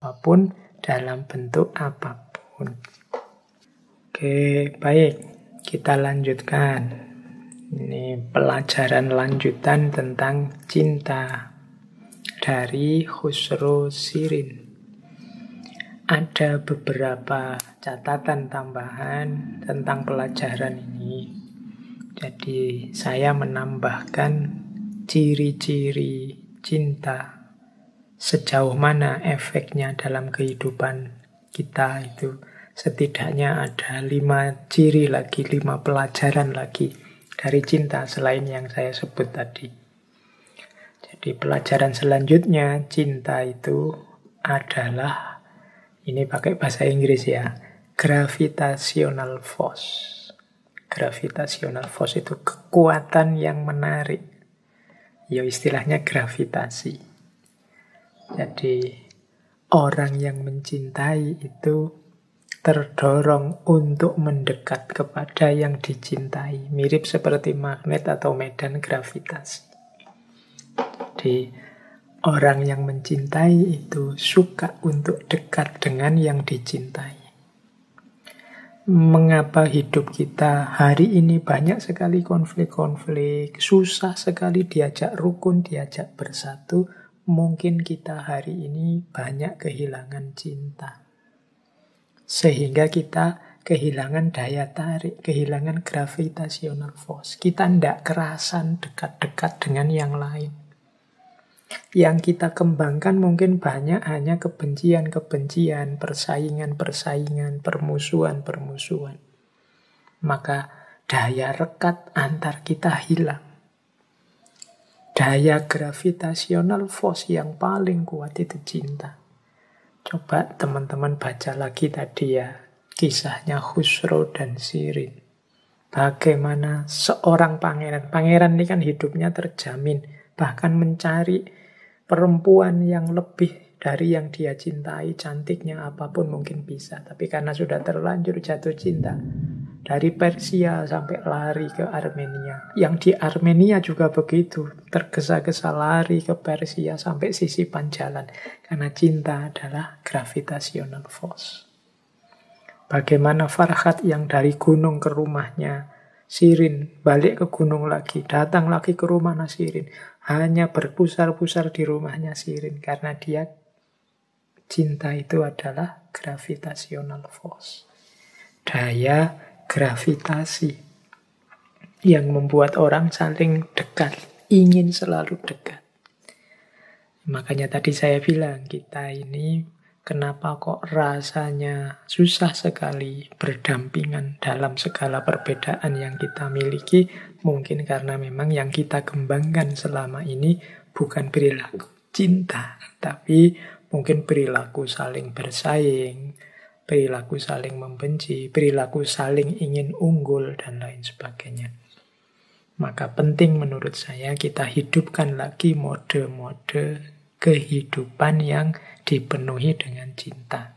apapun, dalam bentuk apapun. Oke, baik. Kita lanjutkan. Ini pelajaran lanjutan tentang cinta dari Khusro Shirin. Ada beberapa catatan tambahan tentang pelajaran ini. Jadi saya menambahkan ciri-ciri cinta, sejauh mana efeknya dalam kehidupan kita itu. Setidaknya ada 5 ciri lagi, 5 pelajaran lagi dari cinta selain yang saya sebut tadi. Jadi pelajaran selanjutnya, cinta itu adalah, ini pakai bahasa Inggris ya, gravitational force. Gravitational force itu kekuatan yang menarik. Ya istilahnya gravitasi. Jadi orang yang mencintai itu terdorong untuk mendekat kepada yang dicintai. Mirip seperti magnet atau medan gravitasi. Jadi orang yang mencintai itu suka untuk dekat dengan yang dicintai. Mengapa hidup kita hari ini banyak sekali konflik-konflik, susah sekali diajak rukun, diajak bersatu? Mungkin kita hari ini banyak kehilangan cinta. Sehingga kita kehilangan daya tarik, kehilangan gravitational force. Kita tidak kerasan dekat-dekat dengan yang lain. Yang kita kembangkan mungkin banyak hanya kebencian-kebencian, persaingan-persaingan, permusuhan-permusuhan. Maka daya rekat antar kita hilang. Daya gravitational force yang paling kuat itu cinta. Coba teman-teman baca lagi tadi ya, kisahnya Khusro dan Shirin. Bagaimana seorang pangeran. Pangeran ini kan hidupnya terjamin. Bahkan mencari perempuan yang lebih dari yang dia cintai. Cantiknya apapun mungkin bisa. Tapi karena sudah terlanjur jatuh cinta. Dari Persia sampai lari ke Armenia. Yang di Armenia juga begitu. Tergesa-gesa lari ke Persia sampai sisipan jalan. Karena cinta adalah gravitational force. Bagaimana Farhat yang dari gunung ke rumahnya Shirin, balik ke gunung lagi, datang lagi ke rumahnya Shirin. Hanya berpusar-pusar di rumahnya Shirin. Karena dia cinta itu adalah gravitational force. Daya gravitasi yang membuat orang saling dekat, ingin selalu dekat. Makanya tadi saya bilang, kita ini kenapa kok rasanya susah sekali berdampingan dalam segala perbedaan yang kita miliki. Mungkin karena memang yang kita kembangkan selama ini bukan perilaku cinta, tapi mungkin perilaku saling bersaing, perilaku saling membenci, perilaku saling ingin unggul, dan lain sebagainya. Maka penting menurut saya kita hidupkan lagi mode-mode kehidupan yang dipenuhi dengan cinta.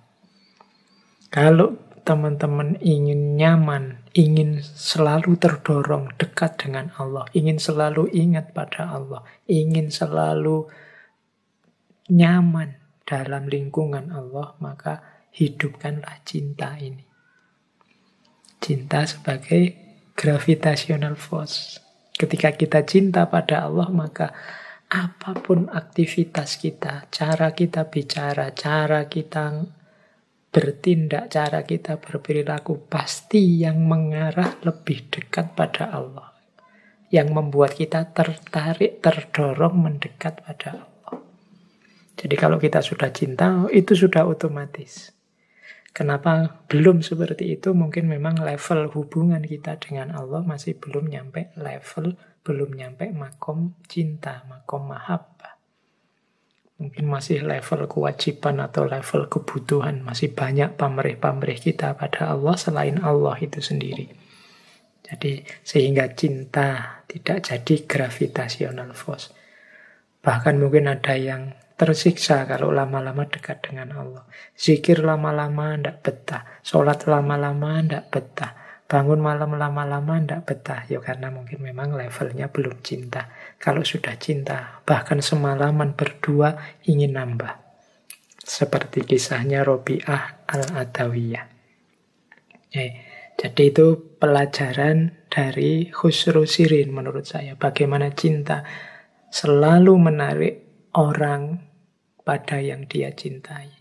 Kalau teman-teman ingin nyaman, ingin selalu terdorong dekat dengan Allah, ingin selalu ingat pada Allah, ingin selalu nyaman dalam lingkungan Allah, maka hidupkanlah cinta ini. Cinta sebagai gravitational force. Ketika kita cinta pada Allah, maka apapun aktivitas kita, cara kita bicara, cara kita bertindak, cara kita berperilaku, pasti yang mengarah lebih dekat pada Allah. Yang membuat kita tertarik, terdorong mendekat pada Allah. Jadi kalau kita sudah cinta, itu sudah otomatis. Kenapa belum seperti itu? Mungkin memang level hubungan kita dengan Allah masih belum nyampe level, belum nyampe makom cinta, makom mahabbah. Mungkin masih level kewajiban atau level kebutuhan. Masih banyak pamrih-pamrih kita pada Allah selain Allah itu sendiri. Jadi sehingga cinta tidak jadi gravitational force. Bahkan mungkin ada yang tersiksa kalau lama-lama dekat dengan Allah. Zikir lama-lama tidak betah. Sholat lama-lama tidak betah. Bangun malam lama-lama tidak betah. Ya karena mungkin memang levelnya belum cinta. Kalau sudah cinta, bahkan semalaman berdua ingin nambah. Seperti kisahnya Robi'ah Al-Adawiyah. Jadi itu pelajaran dari Khusro Shirin menurut saya. Bagaimana cinta selalu menarik orang pada yang dia cintai.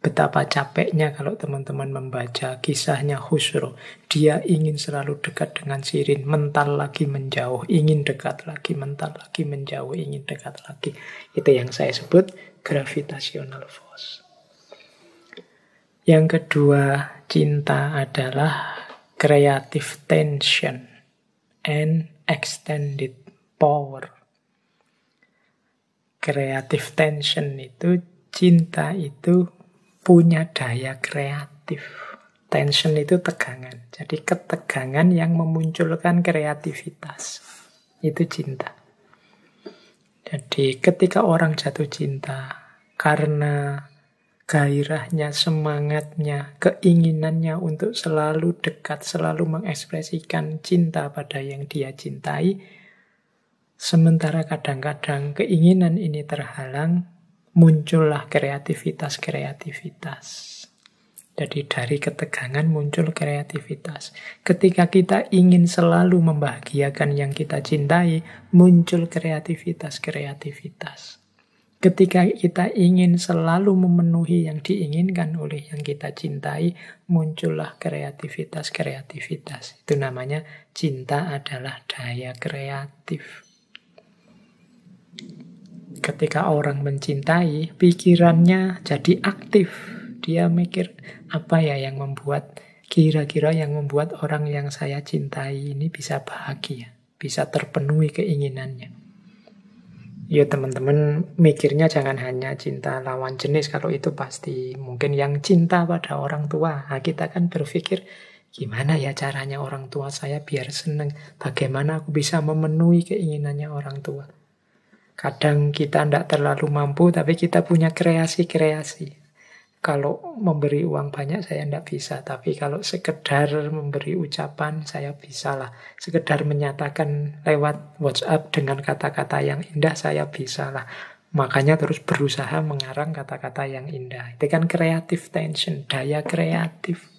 Betapa capeknya kalau teman-teman membaca kisahnya Khusro. Dia ingin selalu dekat dengan Shirin, mental lagi menjauh, ingin dekat lagi, mental lagi menjauh, ingin dekat lagi. Itu yang saya sebut gravitational force. Yang kedua, cinta adalah creative tension and extended power. Creative tension itu, cinta itu punya daya kreatif. Tension itu tegangan. Jadi ketegangan yang memunculkan kreativitas. Itu cinta. Jadi ketika orang jatuh cinta karena gairahnya, semangatnya, keinginannya untuk selalu dekat, selalu mengekspresikan cinta pada yang dia cintai, sementara kadang-kadang keinginan ini terhalang, muncullah kreativitas-kreativitas. Jadi dari ketegangan muncul kreativitas. Ketika kita ingin selalu membahagiakan yang kita cintai, muncul kreativitas-kreativitas. Ketika kita ingin selalu memenuhi yang diinginkan oleh yang kita cintai, muncullah kreativitas-kreativitas. Itu namanya cinta adalah daya kreatif. Ketika orang mencintai, pikirannya jadi aktif. Dia mikir, apa ya yang membuat, kira-kira yang membuat orang yang saya cintai ini bisa bahagia, bisa terpenuhi keinginannya. Ya teman-teman mikirnya jangan hanya cinta lawan jenis, kalau itu pasti. Mungkin yang cinta pada orang tua. Nah, kita kan berpikir, gimana ya caranya orang tua saya biar seneng? Bagaimana aku bisa memenuhi keinginannya orang tua? Kadang kita tidak terlalu mampu, tapi kita punya kreasi-kreasi. Kalau memberi uang banyak saya tidak bisa, tapi kalau sekedar memberi ucapan saya bisa lah. Sekedar menyatakan lewat WhatsApp dengan kata-kata yang indah saya bisa lah. Makanya terus berusaha mengarang kata-kata yang indah. Itu kan creative tension, daya kreatif.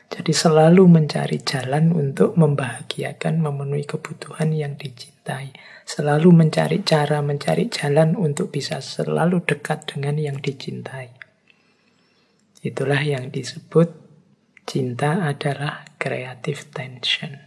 Jadi selalu mencari jalan untuk membahagiakan, memenuhi kebutuhan yang dicintai. Selalu mencari cara, mencari jalan untuk bisa selalu dekat dengan yang dicintai. Itulah yang disebut cinta adalah creative tension.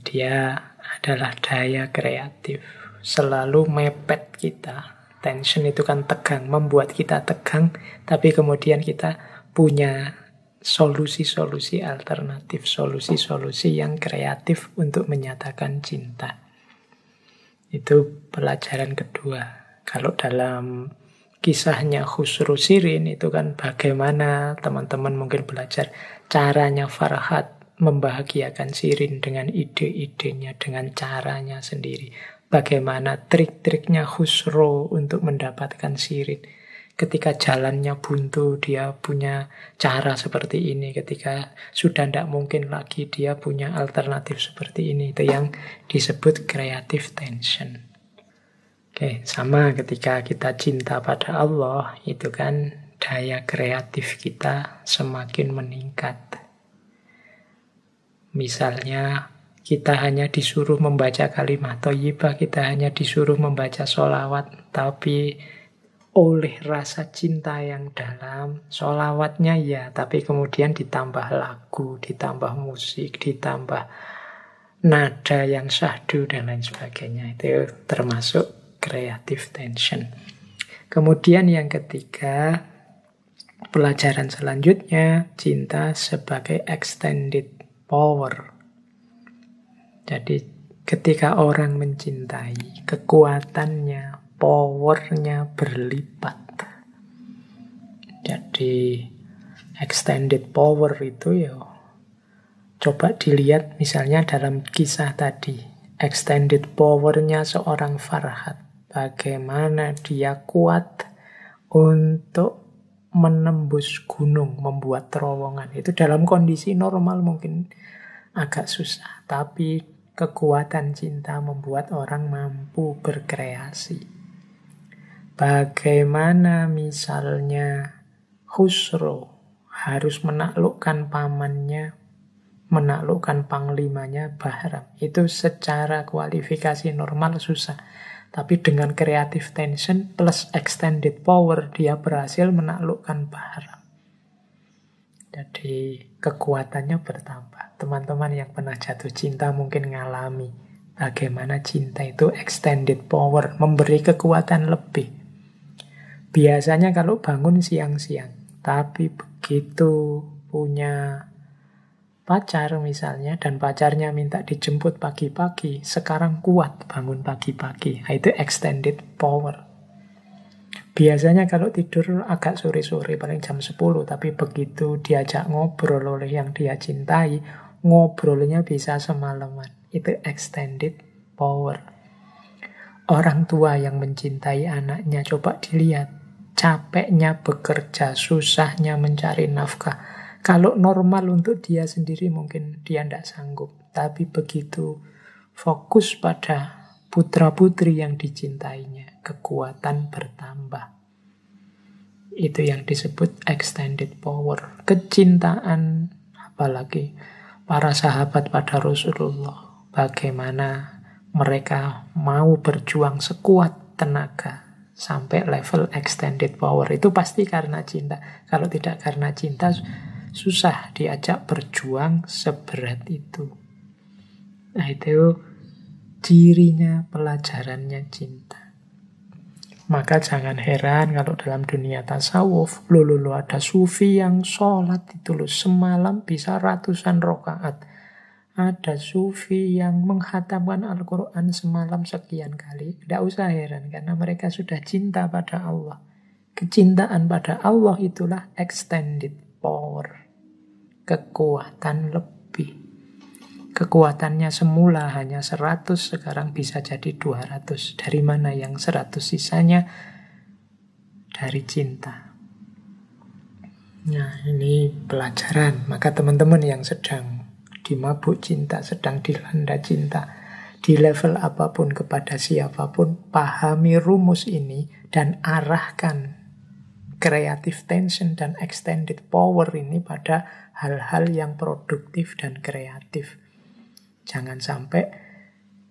Dia adalah daya kreatif. Selalu mepet kita. Tension itu kan tegang, membuat kita tegang, tapi kemudian kita punya solusi-solusi alternatif, solusi-solusi yang kreatif untuk menyatakan cinta. Itu pelajaran kedua. Kalau dalam kisahnya Khusro Shirin itu kan bagaimana teman-teman mungkin belajar caranya Farhat membahagiakan Shirin dengan ide-idenya, dengan caranya sendiri. Bagaimana trik-triknya Khusro untuk mendapatkan Shirin. Ketika jalannya buntu, dia punya cara seperti ini. Ketika sudah tidak mungkin lagi, dia punya alternatif seperti ini. Itu yang disebut creative tension. Oke, sama ketika kita cinta pada Allah, itu kan daya kreatif kita semakin meningkat. Misalnya, kita hanya disuruh membaca kalimat thayyibah, kita hanya disuruh membaca sholawat, tapi oleh rasa cinta yang dalam, sholawatnya ya, tapi kemudian ditambah lagu, ditambah musik, ditambah nada yang syahdu dan lain sebagainya. Itu termasuk creative tension. Kemudian yang ketiga, pelajaran selanjutnya, cinta sebagai extended power. Jadi ketika orang mencintai, kekuatannya, powernya berlipat. Jadi extended power itu ya, coba dilihat misalnya dalam kisah tadi, extended powernya seorang Farhat. Bagaimana dia kuat untuk menembus gunung, membuat terowongan. Itu dalam kondisi normal mungkin agak susah, tapi kekuatan cinta membuat orang mampu berkreasi. Bagaimana misalnya Khusro harus menaklukkan pamannya, menaklukkan panglimanya Bahram. Itu secara kualifikasi normal susah. Tapi dengan creative tension plus extended power, dia berhasil menaklukkan Bahram. Jadi kekuatannya bertambah. Teman-teman yang pernah jatuh cinta mungkin ngalami bagaimana cinta itu extended power, memberi kekuatan lebih. Biasanya kalau bangun siang-siang, tapi begitu punya pacar misalnya, dan pacarnya minta dijemput pagi-pagi, sekarang kuat bangun pagi-pagi. Nah, itu extended power. Biasanya kalau tidur agak sore-sore, paling jam 10, tapi begitu diajak ngobrol oleh yang dia cintai, ngobrolnya bisa semalaman. Itu extended power. Orang tua yang mencintai anaknya, coba dilihat. Capeknya bekerja, susahnya mencari nafkah. Kalau normal untuk dia sendiri mungkin dia tidak sanggup. Tapi begitu fokus pada putra-putri yang dicintainya, kekuatan bertambah. Itu yang disebut extended power. Kecintaan, apalagi para sahabat pada Rasulullah. Bagaimana mereka mau berjuang sekuat tenaga sampai level extended power. Itu pasti karena cinta. Kalau tidak karena cinta, susah diajak berjuang seberat itu. Nah, itu cirinya, pelajarannya cinta. Maka jangan heran kalau dalam dunia tasawuf, lulu ada sufi yang sholat itu loh, semalam bisa ratusan rakaat. Ada sufi yang menghatamkan Al-Quran semalam sekian kali. Tidak usah heran, karena mereka sudah cinta pada Allah. Kecintaan pada Allah itulah extended power. Kekuatan lebih. Kekuatannya semula hanya 100, sekarang bisa jadi 200. Dari mana yang 100 sisanya? Dari cinta. Nah, ini pelajaran. Maka teman-teman yang sedang dimabuk cinta, sedang dilanda cinta, di level apapun kepada siapapun, pahami rumus ini dan arahkan creative tension dan extended power ini pada hal-hal yang produktif dan kreatif. Jangan sampai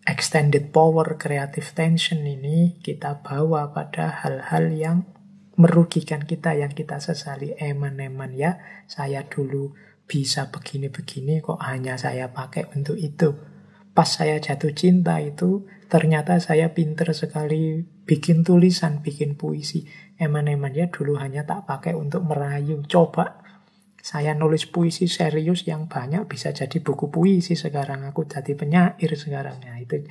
extended power, creative tension ini kita bawa pada hal-hal yang merugikan kita, yang kita sesali. Eman-eman ya, saya dulu bisa begini-begini, kok hanya saya pakai untuk itu. Pas saya jatuh cinta itu, ternyata saya pinter sekali bikin tulisan, bikin puisi. Eman-eman ya, dulu hanya tak pakai untuk merayu. Coba saya nulis puisi serius yang banyak, bisa jadi buku puisi sekarang. Aku jadi penyair sekarang. Nah, itu.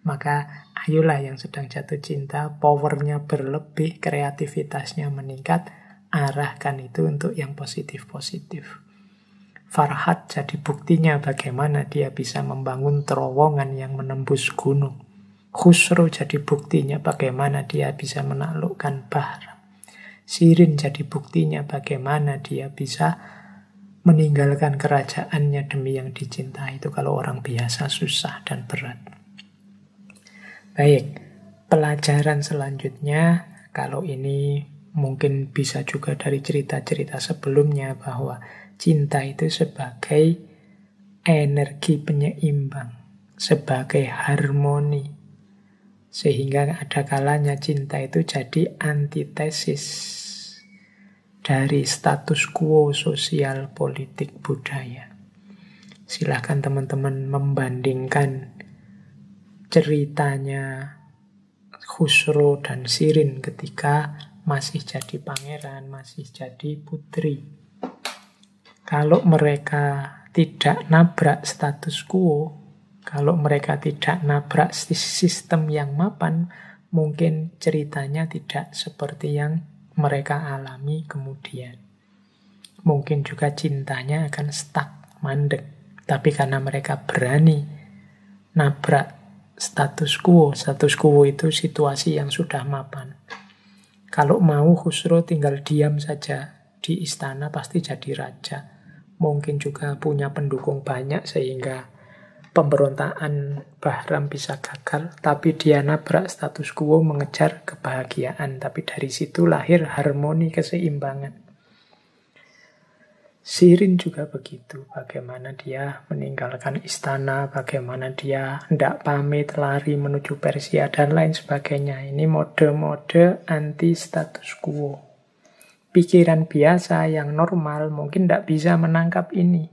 Maka ayolah yang sedang jatuh cinta, powernya berlebih, kreativitasnya meningkat, arahkan itu untuk yang positif-positif. Farhat jadi buktinya bagaimana dia bisa membangun terowongan yang menembus gunung. Khusro jadi buktinya bagaimana dia bisa menaklukkan Bahram. Sirin jadi buktinya bagaimana dia bisa meninggalkan kerajaannya demi yang dicintai. Itu kalau orang biasa susah dan berat. Baik, pelajaran selanjutnya, kalau ini mungkin bisa juga dari cerita-cerita sebelumnya, bahwa cinta itu sebagai energi penyeimbang, sebagai harmoni. Sehingga ada kalanya cinta itu jadi antitesis dari status quo sosial, politik, budaya. Silahkan teman-teman membandingkan ceritanya Khusro dan Sirin ketika masih jadi pangeran, masih jadi putri. Kalau mereka tidak nabrak status quo, kalau mereka tidak nabrak sistem yang mapan, mungkin ceritanya tidak seperti yang mereka alami kemudian. Mungkin juga cintanya akan stuck, mandek. Tapi karena mereka berani nabrak status quo itu situasi yang sudah mapan. Kalau mau Khusro tinggal diam saja di istana pasti jadi raja. Mungkin juga punya pendukung banyak sehingga pemberontakan Bahram bisa gagal, tapi dia nabrak status quo mengejar kebahagiaan. Tapi dari situ lahir harmoni keseimbangan. Sirin juga begitu, bagaimana dia meninggalkan istana, bagaimana dia hendak pamit, lari menuju Persia, dan lain sebagainya. Ini mode-mode anti status quo. Pikiran biasa yang normal mungkin tidak bisa menangkap ini.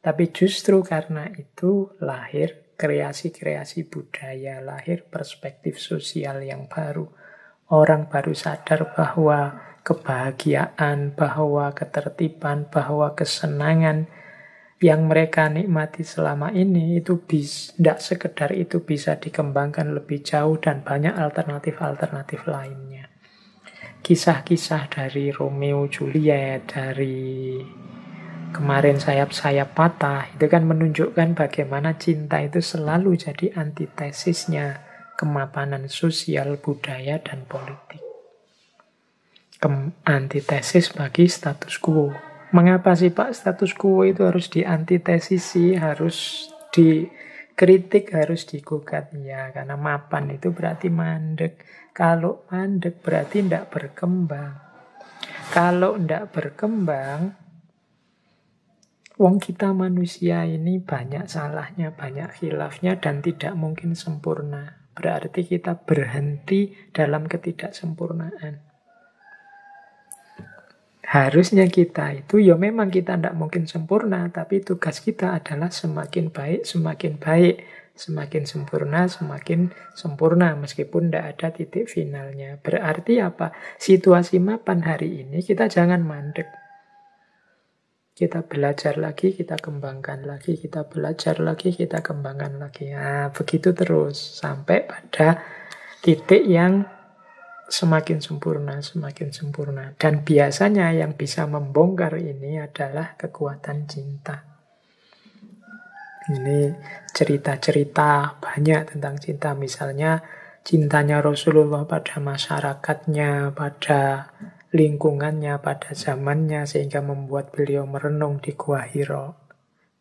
Tapi justru karena itu lahir kreasi-kreasi budaya, lahir perspektif sosial yang baru. Orang baru sadar bahwa kebahagiaan, bahwa ketertiban, bahwa kesenangan yang mereka nikmati selama ini itu tidak sekedar itu, bisa dikembangkan lebih jauh dan banyak alternatif-alternatif lainnya. Kisah-kisah dari Romeo Juliet, dari kemarin Sayap-sayap patah, itu kan menunjukkan bagaimana cinta itu selalu jadi antitesisnya kemapanan sosial, budaya, dan politik. Antitesis bagi status quo. Mengapa sih Pak status quo itu harus diantitesisi, harus dikritik, harus digugat? Ya, karena mapan itu berarti mandek. Kalau mandek berarti tidak berkembang. Kalau tidak berkembang, wong kita manusia ini banyak salahnya, banyak khilafnya, dan tidak mungkin sempurna. Berarti kita berhenti dalam ketidaksempurnaan. Harusnya kita itu, ya memang kita tidak mungkin sempurna, tapi tugas kita adalah semakin baik, semakin baik. Semakin sempurna, semakin sempurna, meskipun tidak ada titik finalnya. Berarti apa? Situasi mapan hari ini, kita jangan mandek. Kita belajar lagi, kita kembangkan lagi, kita belajar lagi, kita kembangkan lagi. Nah, begitu terus, sampai pada titik yang semakin sempurna, semakin sempurna. Dan biasanya yang bisa membongkar ini adalah kekuatan cinta. Ini cerita-cerita banyak tentang cinta. Misalnya cintanya Rasulullah pada masyarakatnya, pada lingkungannya, pada zamannya, sehingga membuat beliau merenung di Gua Hira.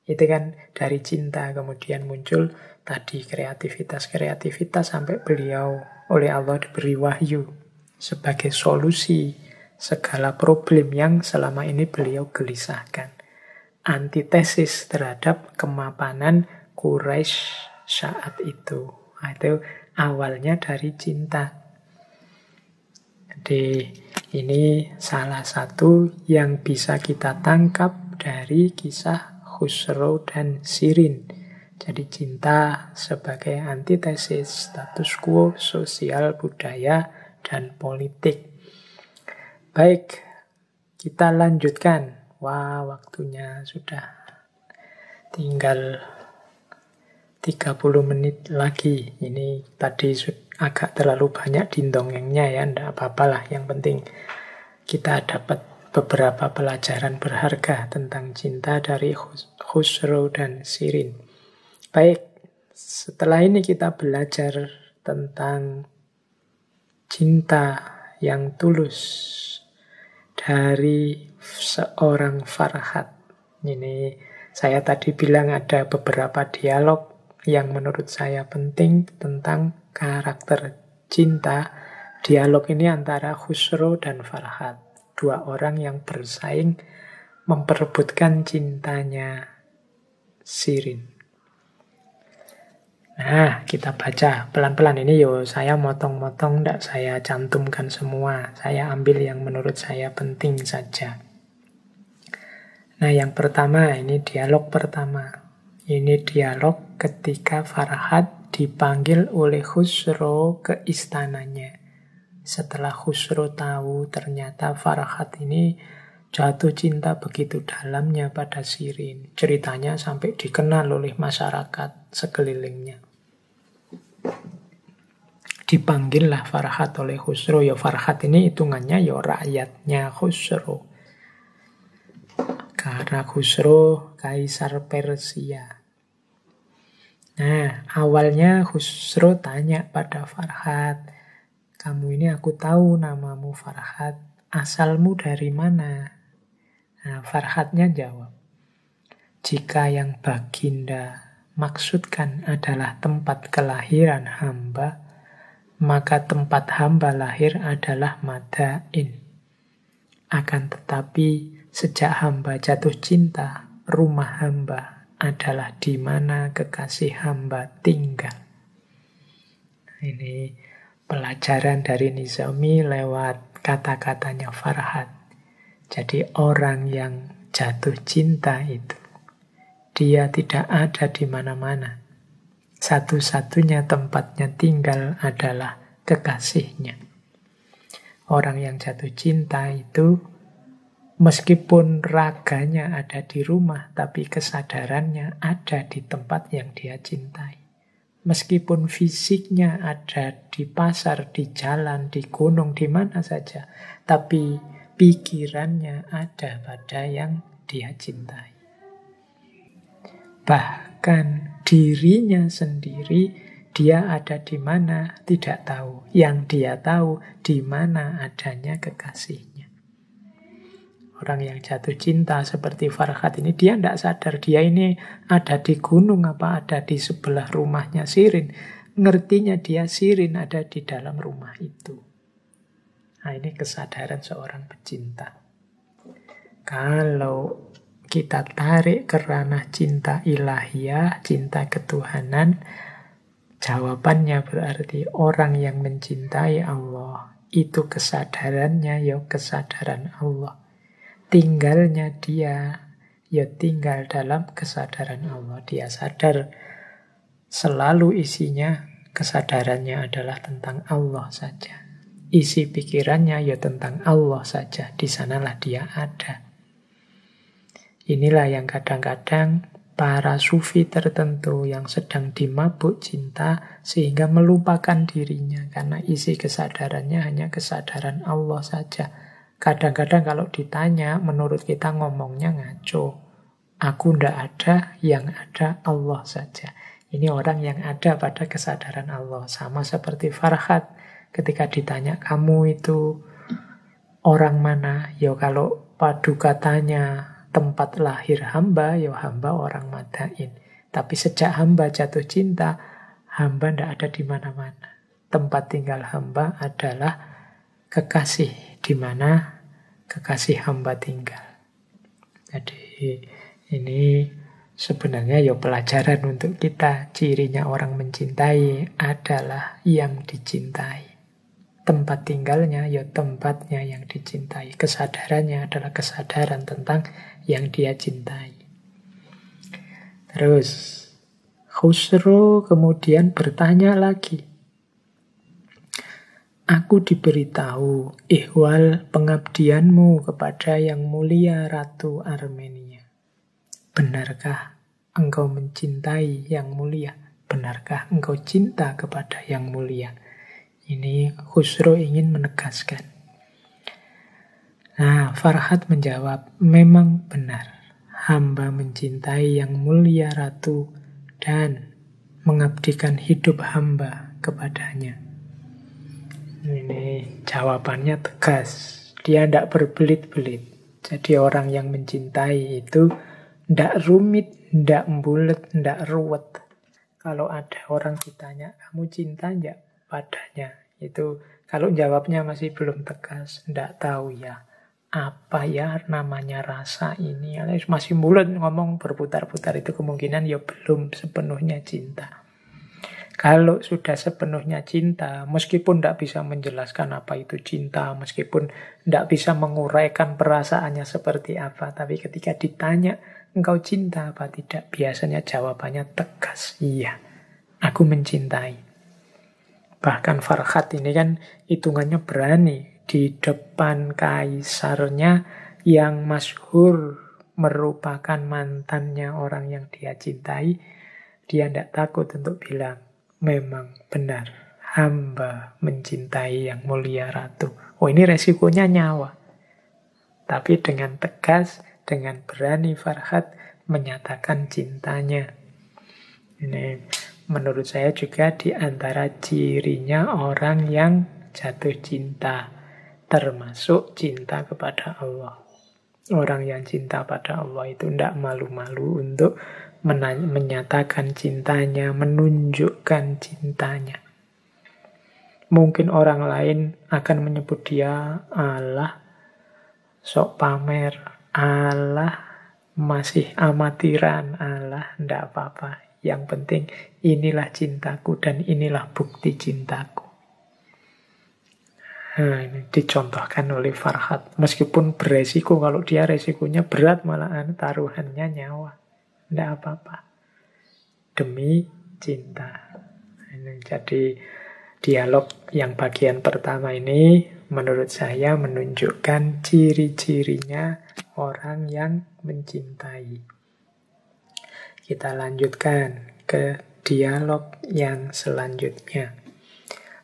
Itu kan dari cinta kemudian muncul tadi kreativitas-kreativitas sampai beliau oleh Allah diberi wahyu sebagai solusi segala problem yang selama ini beliau gelisahkan. Antitesis terhadap kemapanan Quraisy saat itu. Nah, itu awalnya dari cinta. Jadi ini salah satu yang bisa kita tangkap dari kisah Khusro dan Sirin. Jadi cinta sebagai antitesis status quo sosial, budaya, dan politik. Baik, kita lanjutkan. Wah, waktunya sudah tinggal 30 menit lagi. Ini tadi agak terlalu banyak dindongengnya ya, tidak apa-apalah. Yang penting kita dapat beberapa pelajaran berharga tentang cinta dari Khusro dan Sirin. Baik, setelah ini kita belajar tentang cinta yang tulus dari seorang Farhat. Ini saya tadi bilang ada beberapa dialog yang menurut saya penting tentang karakter cinta. Dialog ini antara Khusro dan Farhat. Dua orang yang bersaing memperebutkan cintanya Sirin. Nah, kita baca pelan-pelan ini saya motong-motong, tidak saya cantumkan semua. Saya ambil yang menurut saya penting saja. Nah, yang pertama, ini dialog pertama. Ini dialog ketika Farhat dipanggil oleh Khusro ke istananya. Setelah Khusro tahu ternyata Farhat ini jatuh cinta begitu dalamnya pada Sirin. Ceritanya sampai dikenal oleh masyarakat sekelilingnya. Dipanggillah Farhat oleh Khusro. Ya Farhat ini hitungannya ya rakyatnya Khusro. Karena Khusro kaisar Persia. Nah, awalnya Khusro tanya pada Farhat, "Kamu ini aku tahu namamu Farhat. Asalmu dari mana?" Nah, Farhatnya jawab, "Jika yang Baginda maksudkan adalah tempat kelahiran hamba, maka tempat hamba lahir adalah madain. Akan tetapi sejak hamba jatuh cinta, rumah hamba adalah di mana kekasih hamba tinggal. Ini pelajaran dari Nizami lewat kata-katanya Farhat. Jadi orang yang jatuh cinta itu, dia tidak ada di mana-mana. Satu-satunya tempatnya tinggal adalah kekasihnya. Orang yang jatuh cinta itu, meskipun raganya ada di rumah, tapi kesadarannya ada di tempat yang dia cintai. Meskipun fisiknya ada di pasar, di jalan, di gunung, di mana saja, tapi pikirannya ada pada yang dia cintai. Bahkan dirinya sendiri, dia ada di mana tidak tahu. Yang dia tahu di mana adanya kekasihnya. Orang yang jatuh cinta seperti Farhat ini, dia tidak sadar dia ini ada di gunung apa ada di sebelah rumahnya Sirin. Ngertinya dia Sirin ada di dalam rumah itu. Nah, ini kesadaran seorang pecinta. Kalau kita tarik ke ranah cinta ilahiyah, cinta ketuhanan, jawabannya berarti orang yang mencintai Allah, itu kesadarannya ya kesadaran Allah. Tinggalnya dia, ya tinggal dalam kesadaran Allah. Dia sadar selalu isinya, kesadarannya adalah tentang Allah saja. Isi pikirannya ya tentang Allah saja. Di sanalah dia ada. Inilah yang kadang-kadang para sufi tertentu yang sedang dimabuk cinta sehingga melupakan dirinya karena isi kesadarannya hanya kesadaran Allah saja. Kadang-kadang kalau ditanya, menurut kita ngomongnya ngaco. Aku ndak ada, yang ada Allah saja. Ini orang yang ada pada kesadaran Allah. Sama seperti Farhat. Ketika ditanya, kamu itu orang mana? Ya kalau padu katanya tempat lahir hamba, ya hamba orang Madain. Tapi sejak hamba jatuh cinta, hamba ndak ada di mana-mana. Tempat tinggal hamba adalah kekasih, di mana kekasih hamba tinggal. Jadi ini sebenarnya ya pelajaran untuk kita. Cirinya orang mencintai adalah yang dicintai. Tempat tinggalnya ya tempatnya yang dicintai. Kesadarannya adalah kesadaran tentang yang dia cintai. Terus Khusro kemudian bertanya lagi. Aku diberitahu ihwal pengabdianmu kepada yang mulia Ratu Armenia. Benarkah engkau mencintai yang mulia? Benarkah engkau cinta kepada yang mulia? Ini Khusro ingin menegaskan. Nah, Farhat menjawab, memang benar. Hamba mencintai yang mulia Ratu dan mengabdikan hidup hamba kepadanya. Ini jawabannya tegas. Dia tidak berbelit-belit. Jadi orang yang mencintai itu tidak rumit, tidak bulet, tidak ruwet. Kalau ada orang ditanya, kamu cinta tidak padanya? Itu kalau jawabnya masih belum tegas, tidak tahu ya. Apa ya namanya rasa ini? Masih bulet ngomong berputar-putar, itu kemungkinan ya belum sepenuhnya cinta. Kalau sudah sepenuhnya cinta, meskipun tidak bisa menjelaskan apa itu cinta, meskipun tidak bisa menguraikan perasaannya seperti apa, tapi ketika ditanya, engkau cinta apa tidak? Biasanya jawabannya tegas, iya, aku mencintai. Bahkan Farhat ini kan hitungannya berani. Di depan kaisarnya yang masyhur merupakan mantannya orang yang dia cintai, dia tidak takut untuk bilang, memang benar, hamba mencintai yang mulia Ratu. Oh, ini resikonya nyawa. Tapi dengan tegas, dengan berani Farhat menyatakan cintanya. Ini menurut saya juga di antara cirinya orang yang jatuh cinta, termasuk cinta kepada Allah. Orang yang cinta pada Allah itu tidak malu-malu untuk menyatakan cintanya, menunjukkan cintanya. Mungkin orang lain akan menyebut dia, alah, sok pamer, alah, masih amatiran, alah, ndak apa-apa. Yang penting inilah cintaku dan inilah bukti cintaku. Nah, ini dicontohkan oleh Farhad. Meskipun beresiko, kalau dia resikonya berat malahan, taruhannya nyawa. Ndak apa-apa. Demi cinta. Ini jadi dialog yang bagian pertama ini menurut saya menunjukkan ciri-cirinya orang yang mencintai. Kita lanjutkan ke dialog yang selanjutnya.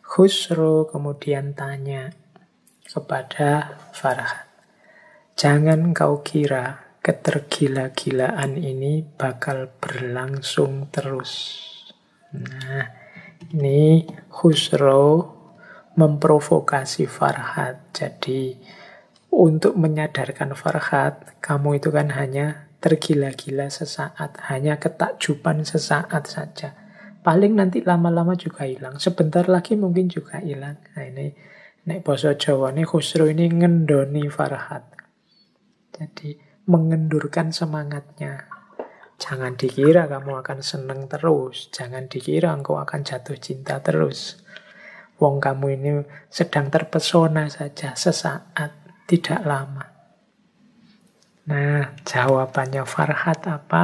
Khusro kemudian tanya kepada Farhad, jangan kau kira ketergila-gilaan ini bakal berlangsung terus. Nah, ini Khusro memprovokasi Farhad. Jadi untuk menyadarkan Farhad, kamu itu kan hanya tergila-gila sesaat, hanya ketakjuban sesaat saja. Paling nanti lama-lama juga hilang. Sebentar lagi mungkin juga hilang. Nah ini, nek basa Jawa ini Khusro ini ngendoni Farhad. Jadi mengendurkan semangatnya. Jangan dikira kamu akan seneng terus. Jangan dikira engkau akan jatuh cinta terus. Wong kamu ini sedang terpesona saja sesaat, tidak lama. Nah, jawabannya Farhad apa?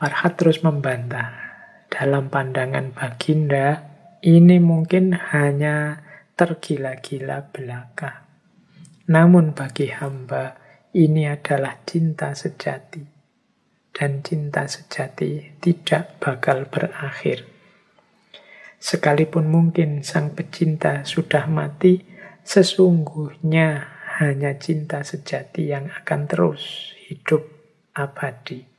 Farhad terus membantah. Dalam pandangan Baginda, ini mungkin hanya tergila-gila belaka. Namun bagi hamba, ini adalah cinta sejati. Dan cinta sejati tidak bakal berakhir. Sekalipun mungkin sang pecinta sudah mati, sesungguhnya hanya cinta sejati yang akan terus hidup abadi.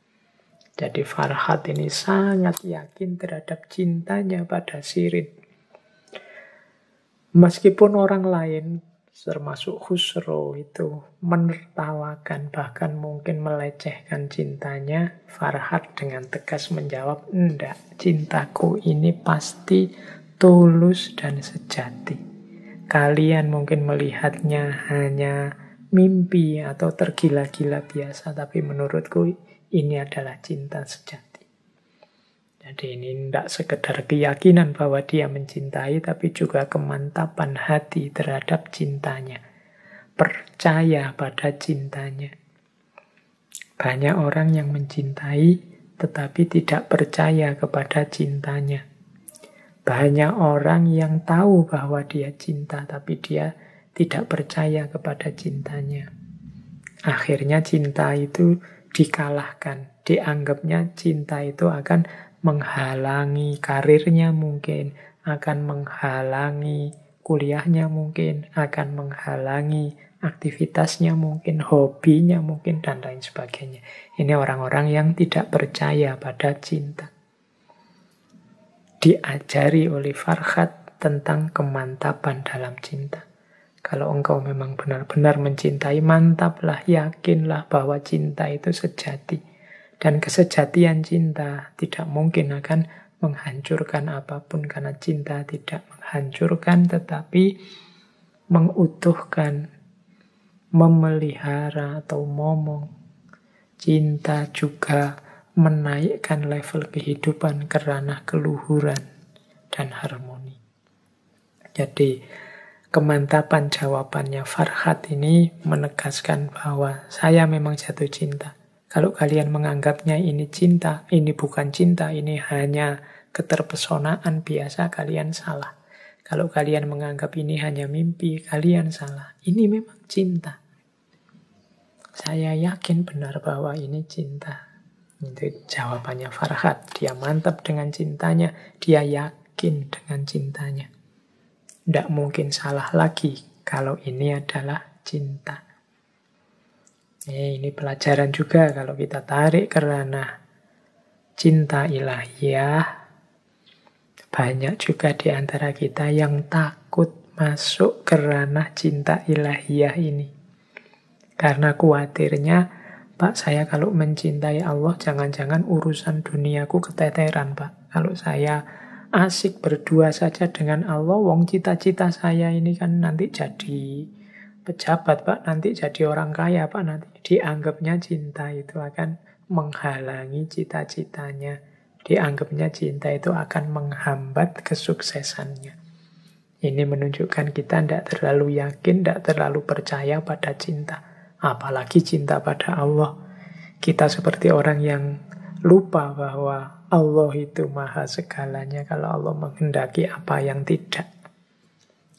Jadi Farhad ini sangat yakin terhadap cintanya pada Shirin. Meskipun orang lain, termasuk Khusro itu, menertawakan, bahkan mungkin melecehkan cintanya, Farhad dengan tegas menjawab, enggak, cintaku ini pasti tulus dan sejati. Kalian mungkin melihatnya hanya mimpi atau tergila-gila biasa, tapi menurutku ini adalah cinta sejati. Jadi ini tidak sekedar keyakinan bahwa dia mencintai, tapi juga kemantapan hati terhadap cintanya. Percaya pada cintanya. Banyak orang yang mencintai, tetapi tidak percaya kepada cintanya. Banyak orang yang tahu bahwa dia cinta, tapi dia tidak percaya kepada cintanya. Akhirnya cinta itu dikalahkan. Dianggapnya cinta itu akan menghalangi karirnya mungkin, akan menghalangi kuliahnya mungkin, akan menghalangi aktivitasnya mungkin, hobinya mungkin, dan lain sebagainya. Ini orang-orang yang tidak percaya pada cinta. Diajari oleh Farhad tentang kemantapan dalam cinta. Kalau engkau memang benar-benar mencintai, mantaplah, yakinlah bahwa cinta itu sejati. Dan kesejatian cinta tidak mungkin akan menghancurkan apapun, karena cinta tidak menghancurkan, tetapi mengutuhkan, memelihara atau momong. Cinta juga menaikkan level kehidupan ke ranah keluhuran dan harmoni. Jadi, kemantapan jawabannya Farhad ini menegaskan bahwa saya memang jatuh cinta. Kalau kalian menganggapnya ini cinta, ini bukan cinta, ini hanya keterpesonaan biasa, kalian salah. Kalau kalian menganggap ini hanya mimpi, kalian salah. Ini memang cinta. Saya yakin benar bahwa ini cinta. Itu jawabannya Farhad. Dia mantap dengan cintanya, dia yakin dengan cintanya. Tidak mungkin salah lagi kalau ini adalah cinta. Ini pelajaran juga kalau kita tarik ke ranah cinta ilahiyah. Banyak juga di antara kita yang takut masuk ke ranah cinta ilahiyah ini. Karena khawatirnya Pak, saya kalau mencintai Allah, jangan-jangan urusan duniaku keteteran, Pak. Kalau saya asik berdua saja dengan Allah, wong cita-cita saya ini kan nanti jadi pejabat, Pak. Nanti jadi orang kaya, Pak. Nanti dianggapnya cinta itu akan menghalangi cita-citanya. Dianggapnya cinta itu akan menghambat kesuksesannya. Ini menunjukkan kita tidak terlalu yakin, tidak terlalu percaya pada cinta. Apalagi cinta pada Allah. Kita seperti orang yang lupa bahwa Allah itu maha segalanya. Kalau Allah menghendaki apa yang tidak,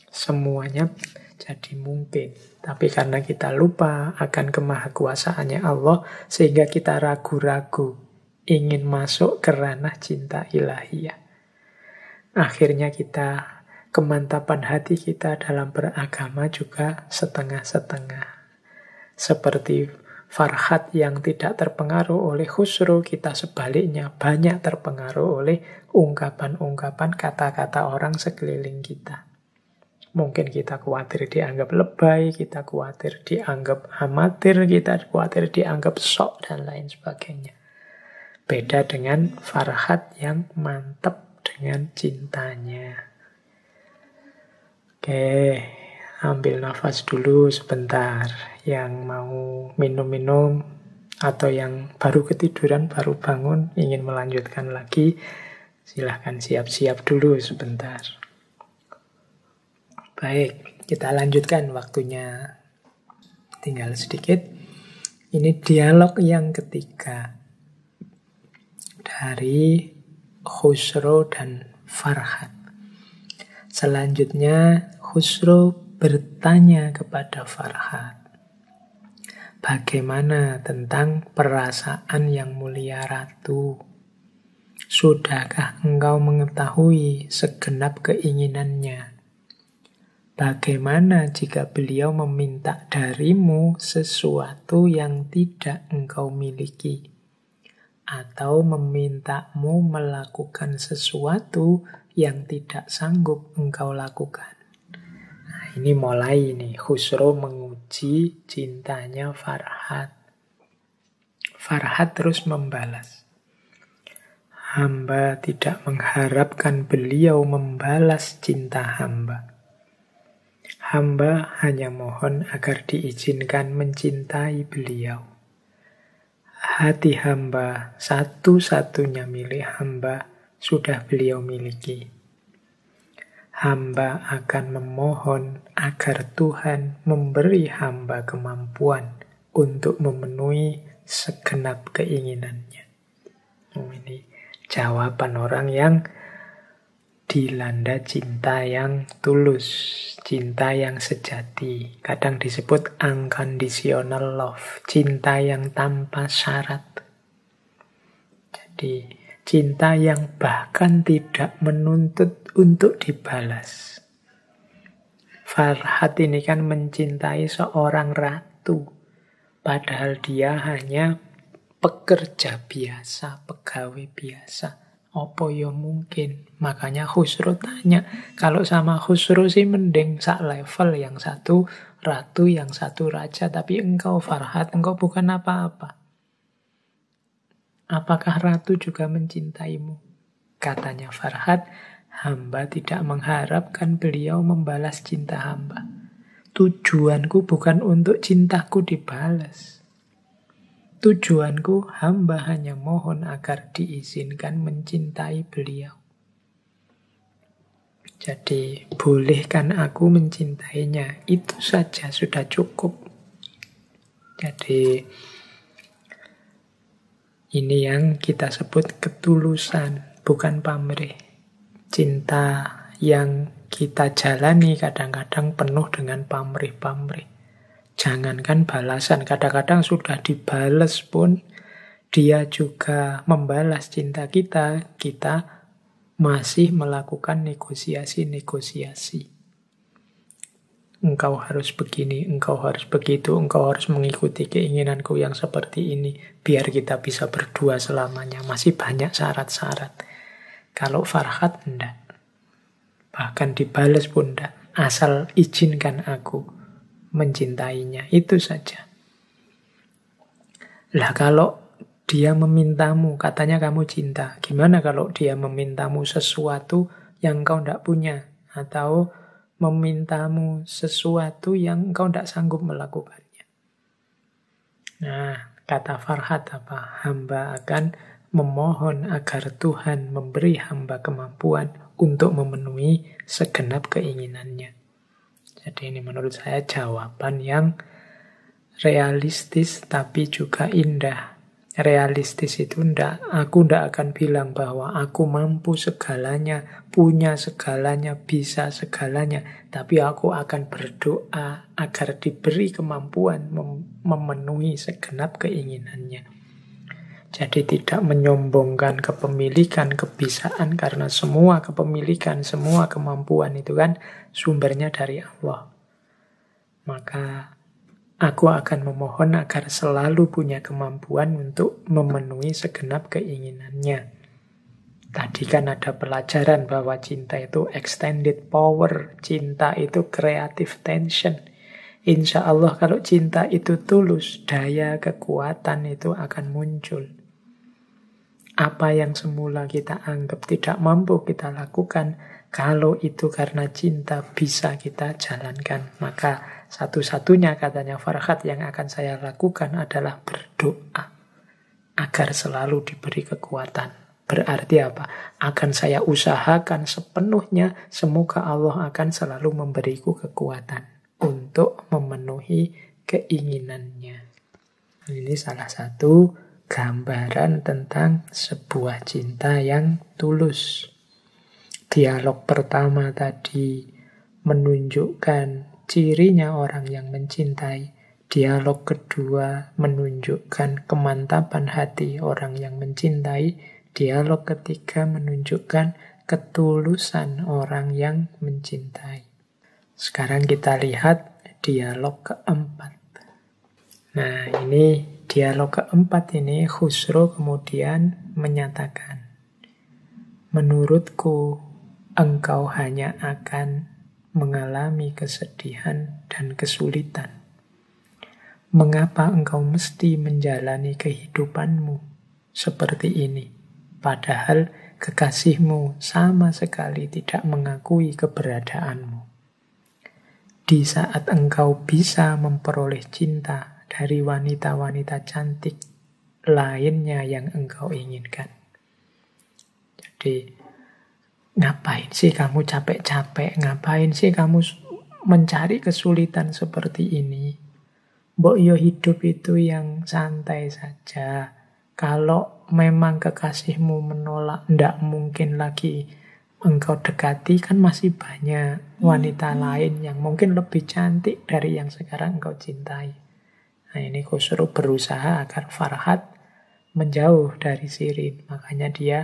semuanya jadi mungkin. Tapi karena kita lupa akan kemahakuasaannya Allah, sehingga kita ragu-ragu ingin masuk ke ranah cinta ilahiyah. Akhirnya kemantapan hati kita dalam beragama juga setengah-setengah. Seperti Farhat yang tidak terpengaruh oleh khusru, kita sebaliknya banyak terpengaruh oleh ungkapan-ungkapan kata-kata orang sekeliling kita. Mungkin kita khawatir dianggap lebay, kita khawatir dianggap amatir, kita khawatir dianggap sok, dan lain sebagainya. Beda dengan Farhat yang mantap dengan cintanya. Oke, ambil nafas dulu sebentar. Yang mau minum-minum atau yang baru ketiduran, baru bangun, ingin melanjutkan lagi, silahkan siap-siap dulu sebentar. Baik, kita lanjutkan, waktunya tinggal sedikit. Ini dialog yang ketiga dari Khusro dan Farhat. Selanjutnya Khusro bertanya kepada Farhat, bagaimana tentang perasaan yang mulia ratu? Sudahkah engkau mengetahui segenap keinginannya? Bagaimana jika beliau meminta darimu sesuatu yang tidak engkau miliki? Atau memintamu melakukan sesuatu yang tidak sanggup engkau lakukan? Nah, ini mulai nih, Khusro menguji cintanya Farhat. Farhat terus membalas. Hamba tidak mengharapkan beliau membalas cinta hamba. Hamba hanya mohon agar diizinkan mencintai beliau. Hati hamba, satu-satunya milik hamba, sudah beliau miliki. Hamba akan memohon agar Tuhan memberi hamba kemampuan untuk memenuhi segenap keinginannya. Ini jawaban orang yang dilanda cinta yang tulus, cinta yang sejati. Kadang disebut unconditional love, cinta yang tanpa syarat. Jadi cinta yang bahkan tidak menuntut untuk dibalas. Farhat ini kan mencintai seorang ratu, padahal dia hanya pekerja biasa, pegawai biasa. Apa ya mungkin? Makanya Khusro tanya. Kalau sama Khusro sih mending sak level, yang satu ratu, yang satu raja. Tapi engkau Farhat, engkau bukan apa-apa. Apakah ratu juga mencintaimu? Katanya Farhat, hamba tidak mengharapkan beliau membalas cinta hamba. Tujuanku bukan untuk cintaku dibalas. Tujuanku, hamba hanya mohon agar diizinkan mencintai beliau. Jadi, bolehkan aku mencintainya. Itu saja sudah cukup. Jadi, ini yang kita sebut ketulusan, bukan pamrih. Cinta yang kita jalani kadang-kadang penuh dengan pamrih-pamrih. Jangankan balasan, kadang-kadang sudah dibalas pun dia juga membalas cinta kita, kita masih melakukan negosiasi-negosiasi. Engkau harus begini, engkau harus begitu, engkau harus mengikuti keinginanku yang seperti ini, biar kita bisa berdua selamanya. Masih banyak syarat-syarat. Kalau Farhat, enggak. Bahkan dibalas pun enggak. Asal izinkan aku mencintainya, itu saja. Lah kalau dia memintamu, katanya kamu cinta. Gimana kalau dia memintamu sesuatu yang kau tidak punya? Atau memintamu sesuatu yang kau tidak sanggup melakukannya. Nah, kata Farhat apa? Hamba akan memohon agar Tuhan memberi hamba kemampuan untuk memenuhi segenap keinginannya. Jadi ini menurut saya jawaban yang realistis tapi juga indah. Realistis itu aku ndak akan bilang bahwa aku mampu segalanya, punya segalanya, bisa segalanya. Tapi aku akan berdoa agar diberi kemampuan memenuhi segenap keinginannya. Jadi tidak menyombongkan kepemilikan, kebisaan, karena semua kepemilikan, semua kemampuan itu kan sumbernya dari Allah. Maka aku akan memohon agar selalu punya kemampuan untuk memenuhi segenap keinginannya. Tadi kan ada pelajaran bahwa cinta itu extended power, cinta itu creative tension. Insya Allah kalau cinta itu tulus, daya kekuatan itu akan muncul. Apa yang semula kita anggap tidak mampu kita lakukan, kalau itu karena cinta bisa kita jalankan. Maka satu-satunya katanya Farhat yang akan saya lakukan adalah berdoa agar selalu diberi kekuatan. Berarti apa? Akan saya usahakan sepenuhnya, semoga Allah akan selalu memberiku kekuatan untuk memenuhi keinginannya. Ini salah satu gambaran tentang sebuah cinta yang tulus. Dialog pertama tadi menunjukkan cirinya orang yang mencintai. Dialog kedua menunjukkan kemantapan hati orang yang mencintai. Dialog ketiga menunjukkan ketulusan orang yang mencintai. Sekarang kita lihat dialog keempat. Nah, ini dialog keempat ini Khusro kemudian menyatakan, menurutku engkau hanya akan mengalami kesedihan dan kesulitan. Mengapa engkau mesti menjalani kehidupanmu seperti ini? Padahal kekasihmu sama sekali tidak mengakui keberadaanmu. Di saat engkau bisa memperoleh cinta dari wanita-wanita cantik lainnya yang engkau inginkan. Jadi, ngapain sih kamu capek-capek? Ngapain sih kamu mencari kesulitan seperti ini? Mbok yo hidup itu yang santai saja. Kalau memang kekasihmu menolak, ndak mungkin lagi engkau dekati, kan masih banyak wanita lain yang mungkin lebih cantik dari yang sekarang engkau cintai. Nah, ini Khusro berusaha agar Farhat menjauh dari Shirin. Makanya dia,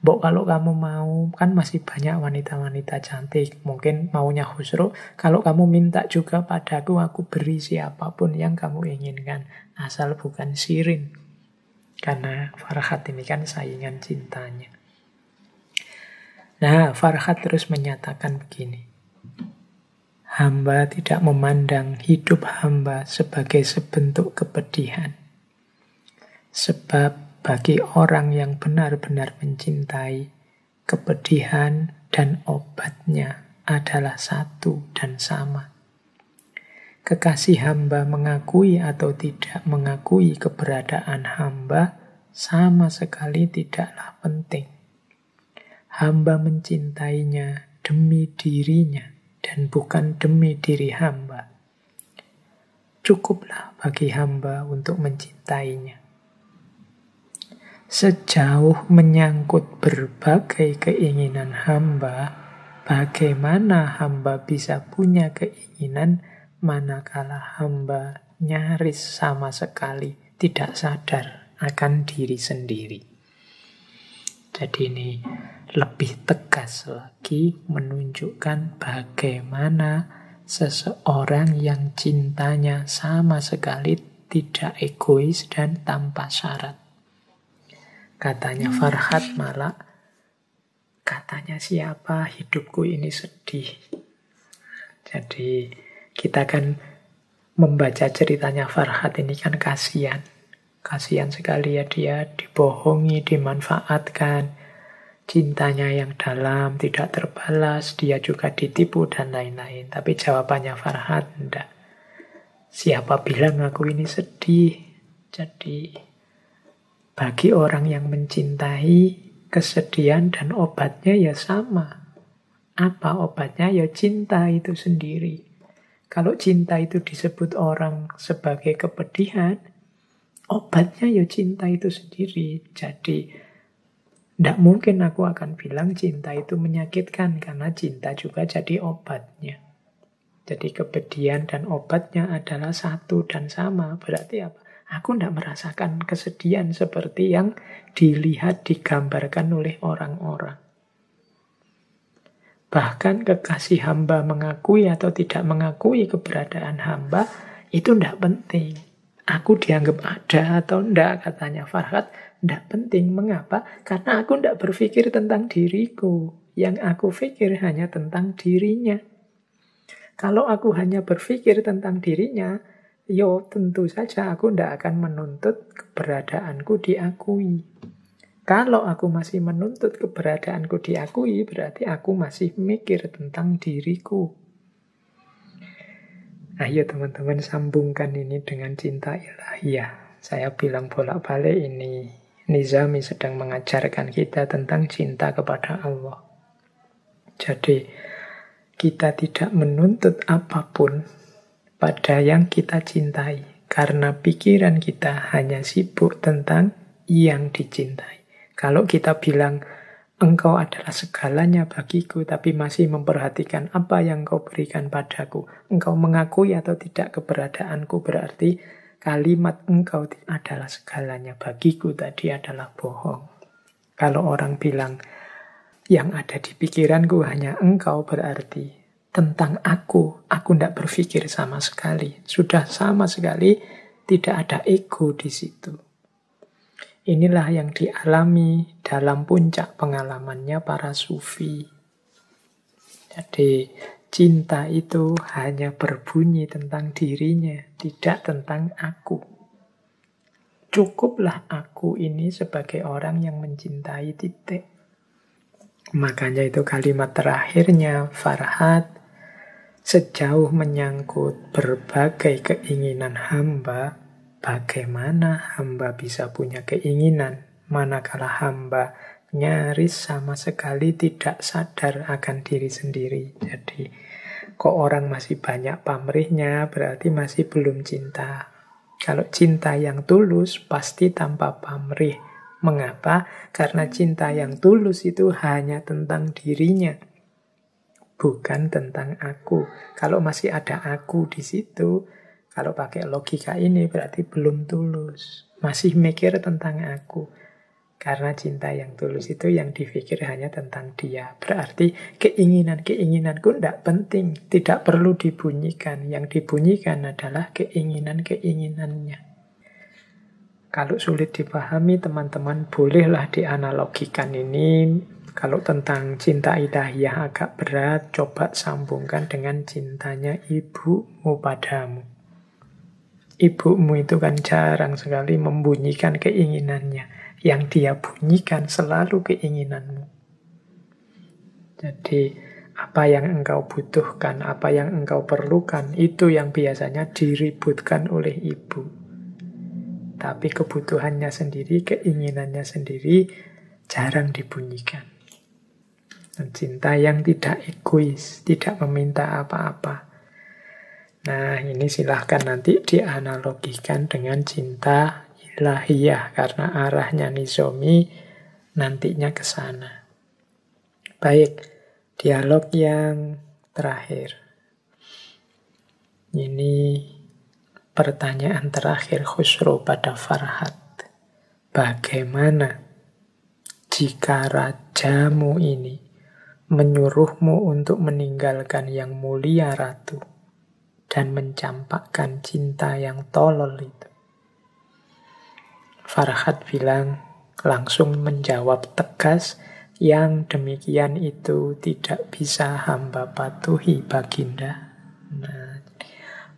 Mbok kalau kamu mau, kan masih banyak wanita-wanita cantik. Mungkin maunya Khusro, kalau kamu minta juga padaku, aku beri siapapun yang kamu inginkan. Asal bukan Shirin. Karena Farhat ini kan saingan cintanya. Nah, Farhat terus menyatakan begini. Hamba tidak memandang hidup hamba sebagai sebentuk kepedihan. Sebab bagi orang yang benar-benar mencintai, kepedihan dan obatnya adalah satu dan sama. Kekasih hamba mengakui atau tidak mengakui keberadaan hamba sama sekali tidaklah penting. Hamba mencintainya demi dirinya dan bukan demi diri hamba. Cukuplah bagi hamba untuk mencintainya. Sejauh menyangkut berbagai keinginan hamba, bagaimana hamba bisa punya keinginan manakala hamba nyaris sama sekali tidak sadar akan diri sendiri. Jadi ini lebih tegas lagi menunjukkan bagaimana seseorang yang cintanya sama sekali tidak egois dan tanpa syarat. Katanya Farhat malah, katanya siapa hidupku ini sedih. Jadi kita kan membaca ceritanya Farhat ini kan kasihan. kasihan sekali ya dia, dibohongi, dimanfaatkan. Cintanya yang dalam tidak terbalas, dia juga ditipu dan lain-lain. Tapi jawabannya Farhat, enggak. Siapa bilang aku ini sedih? Jadi bagi orang yang mencintai, kesedihan dan obatnya ya sama. Apa obatnya? Ya cinta itu sendiri. Kalau cinta itu disebut orang sebagai kepedihan, obatnya ya cinta itu sendiri. Jadi tidak mungkin aku akan bilang cinta itu menyakitkan, karena cinta juga jadi obatnya. Jadi kepedihan dan obatnya adalah satu dan sama. Berarti apa? Aku tidak merasakan kesedihan seperti yang dilihat, digambarkan oleh orang-orang. Bahkan kekasih hamba mengakui atau tidak mengakui keberadaan hamba, itu tidak penting. Aku dianggap ada atau tidak, katanya Farhat, tidak penting. Mengapa? Karena aku tidak berpikir tentang diriku. Yang aku pikir hanya tentang dirinya. Kalau aku hanya berpikir tentang dirinya, yo tentu saja aku tidak akan menuntut keberadaanku diakui. Kalau aku masih menuntut keberadaanku diakui, berarti aku masih mikir tentang diriku. Ayo teman-teman sambungkan ini dengan cinta ilahiyah. Saya bilang bolak-balik ini, Nizami sedang mengajarkan kita tentang cinta kepada Allah. Jadi, kita tidak menuntut apapun pada yang kita cintai, karena pikiran kita hanya sibuk tentang yang dicintai. Kalau kita bilang, engkau adalah segalanya bagiku, tapi masih memperhatikan apa yang kau berikan padaku, engkau mengakui atau tidak keberadaanku, berarti kalimat engkau adalah segalanya bagiku tadi adalah bohong. Kalau orang bilang, yang ada di pikiranku hanya engkau, berarti tentang aku tidak berpikir sama sekali. Sudah sama sekali tidak ada ego di situ. Inilah yang dialami dalam puncak pengalamannya para sufi. Jadi cinta itu hanya berbunyi tentang dirinya, tidak tentang aku. Cukuplah aku ini sebagai orang yang mencintai, titik. Makanya itu kalimat terakhirnya Farhat, sejauh menyangkut berbagai keinginan hamba, bagaimana hamba bisa punya keinginan, manakala hamba nyaris sama sekali tidak sadar akan diri sendiri. Jadi, kok orang masih banyak pamrihnya, berarti masih belum cinta. Kalau cinta yang tulus, pasti tanpa pamrih. Mengapa? Karena cinta yang tulus itu hanya tentang dirinya, bukan tentang aku. Kalau masih ada aku di situ, kalau pakai logika ini berarti belum tulus. Masih mikir tentang aku. Karena cinta yang tulus itu yang dipikir hanya tentang dia. Berarti keinginan-keinginanku tidak penting. Tidak perlu dibunyikan. Yang dibunyikan adalah keinginan-keinginannya. Kalau sulit dipahami, teman-teman bolehlah dianalogikan ini. Kalau tentang cinta ilahiyah agak berat, coba sambungkan dengan cintanya ibumu padamu. Ibumu itu kan jarang sekali membunyikan keinginannya. Yang dia bunyikan selalu keinginanmu. Jadi, apa yang engkau butuhkan, apa yang engkau perlukan, itu yang biasanya diributkan oleh ibu. Tapi kebutuhannya sendiri, keinginannya sendiri, jarang dibunyikan. Dan cinta yang tidak egois, tidak meminta apa-apa. Nah, ini silahkan nanti dianalogikan dengan cinta ilahiyah, karena arahnya Nizami nantinya ke sana. Baik, dialog yang terakhir. Ini pertanyaan terakhir Khusro pada Farhat. Bagaimana jika rajamu ini menyuruhmu untuk meninggalkan yang mulia ratu dan mencampakkan cinta yang tolol itu? Farhat bilang, langsung menjawab tegas, yang demikian itu tidak bisa hamba patuhi, Baginda. Nah,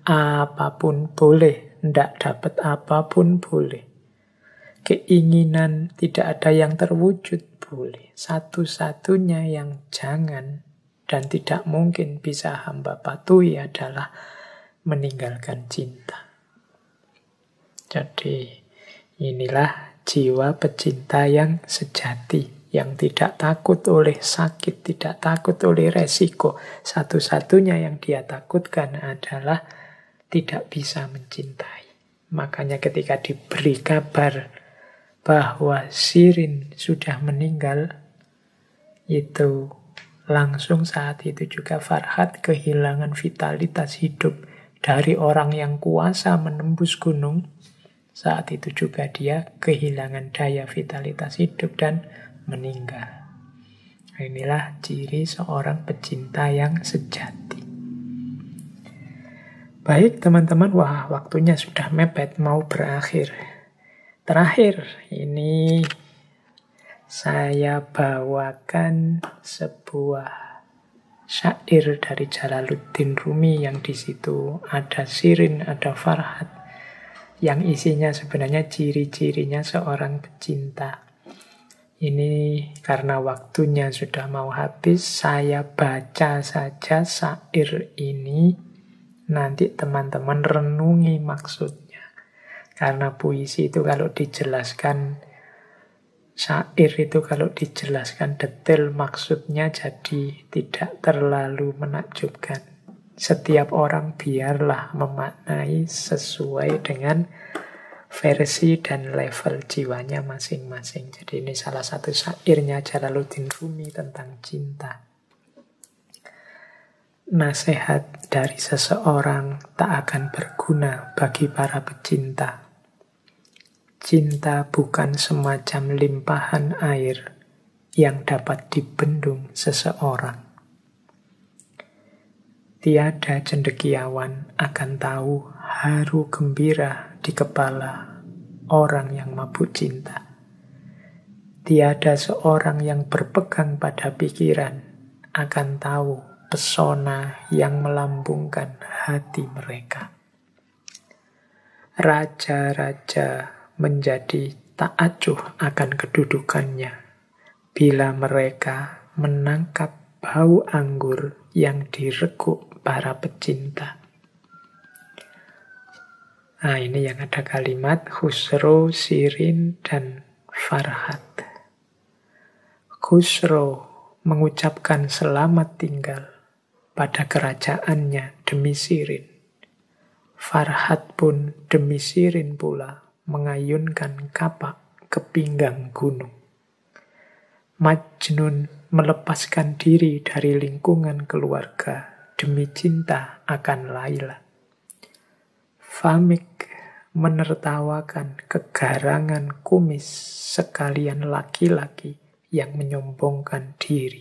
apapun boleh, ndak dapat apapun boleh. keinginan tidak ada yang terwujud, boleh. Satu-satunya yang jangan dan tidak mungkin bisa hamba patuhi adalah meninggalkan cinta. Jadi inilah jiwa pecinta yang sejati, yang tidak takut oleh sakit, tidak takut oleh resiko. Satu-satunya yang dia takutkan adalah tidak bisa mencintai. Makanya ketika diberi kabar bahwa Shirin sudah meninggal, itu langsung saat itu juga Farhad kehilangan vitalitas hidup. Dari orang yang kuasa menembus gunung, saat itu juga dia kehilangan daya vitalitas hidup dan meninggal. Inilah ciri seorang pecinta yang sejati. Baik teman-teman, wah waktunya sudah mepet mau berakhir. Terakhir, ini saya bawakan sebuah syair dari Jalaluddin Rumi yang di situ ada Shirin, ada Farhad, yang isinya sebenarnya ciri-cirinya seorang pecinta. Ini karena waktunya sudah mau habis, saya baca saja syair ini, nanti teman-teman renungi maksudnya. Karena puisi itu kalau dijelaskan, syair itu kalau dijelaskan detail maksudnya jadi tidak terlalu menakjubkan. Setiap orang biarlah memaknai sesuai dengan versi dan level jiwanya masing-masing. Jadi ini salah satu syairnya Jalaluddin Rumi tentang cinta. Nasihat dari seseorang tak akan berguna bagi para pecinta. Cinta bukan semacam limpahan air yang dapat dibendung seseorang. Tiada cendekiawan akan tahu haru gembira di kepala orang yang mabuk cinta. Tiada seorang yang berpegang pada pikiran akan tahu pesona yang melambungkan hati mereka. Raja-raja menjadi tak acuh akan kedudukannya bila mereka menangkap bau anggur yang direguk para pecinta. Nah, ini yang ada kalimat Khusro, Shirin, dan Farhad. Khusro mengucapkan selamat tinggal pada kerajaannya demi Shirin. Farhad pun demi Shirin pula mengayunkan kapak ke pinggang gunung. Majnun melepaskan diri dari lingkungan keluarga demi cinta akan Laila. Famik menertawakan kegarangan kumis sekalian laki-laki yang menyombongkan diri.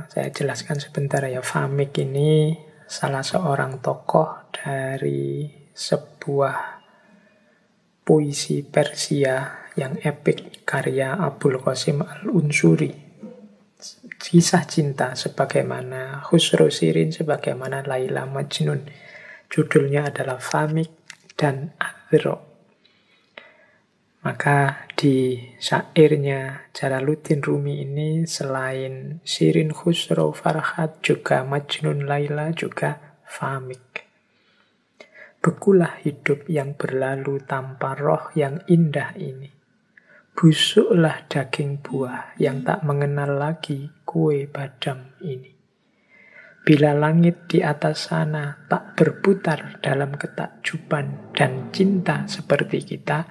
Saya jelaskan sebentar ya. Famik ini salah seorang tokoh dari sebuah puisi Persia yang epik karya Abul Qasim Al-Unsuri. Kisah cinta sebagaimana Khusro Shirin, sebagaimana Laila Majnun. Judulnya adalah Famik dan Azro. Maka di syairnya Jalaluddin Rumi ini selain Shirin, Khusro, Farhad, juga Majnun, Laila, juga Famik. Bekulah hidup yang berlalu tanpa roh yang indah ini. Busuklah daging buah yang tak mengenal lagi kue badam ini. Bila langit di atas sana tak berputar dalam ketakjuban dan cinta seperti kita,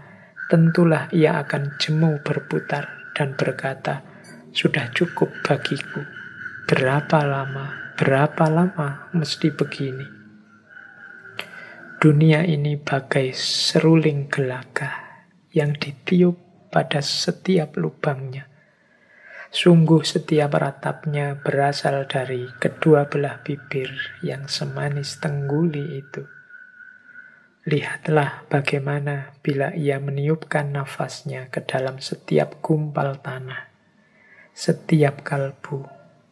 tentulah ia akan jemu berputar dan berkata, sudah cukup bagiku. Berapa lama mesti begini. Dunia ini bagai seruling gelagah yang ditiup pada setiap lubangnya. Sungguh setiap ratapnya berasal dari kedua belah bibir yang semanis tengguli itu. Lihatlah bagaimana bila ia meniupkan nafasnya ke dalam setiap gumpal tanah. Setiap kalbu,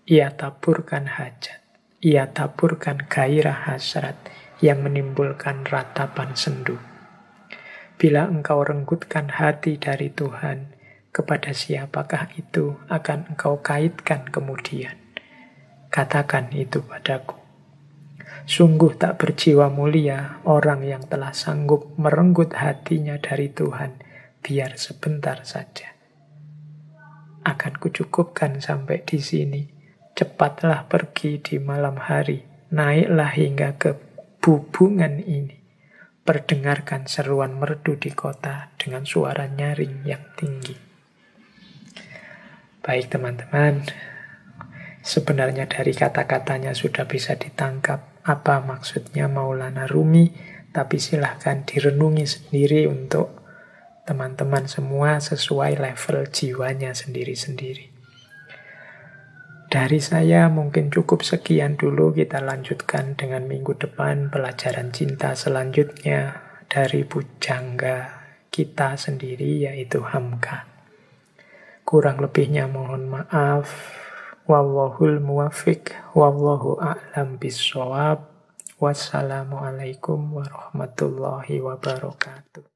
ia taburkan hajat, ia taburkan gairah hasrat yang menimbulkan ratapan sendu. Bila engkau renggutkan hati dari Tuhan, kepada siapakah itu akan engkau kaitkan kemudian? Katakan itu padaku. Sungguh tak berjiwa mulia orang yang telah sanggup merenggut hatinya dari Tuhan, biar sebentar saja. Akan kucukupkan sampai di sini. Cepatlah pergi di malam hari, naiklah hingga ke bubungan ini. Perdengarkan seruan merdu di kota dengan suara nyaring yang tinggi. Baik teman-teman, sebenarnya dari kata-katanya sudah bisa ditangkap apa maksudnya Maulana Rumi, tapi silahkan direnungi sendiri untuk teman-teman semua sesuai level jiwanya sendiri-sendiri. Dari saya mungkin cukup sekian dulu, kita lanjutkan dengan minggu depan pelajaran cinta selanjutnya dari pujangga kita sendiri yaitu Hamka. Kurang lebihnya mohon maaf. Wallahul muwaffiq, wallahu a'lam bissawab. Wassalamualaikum warahmatullahi wabarakatuh.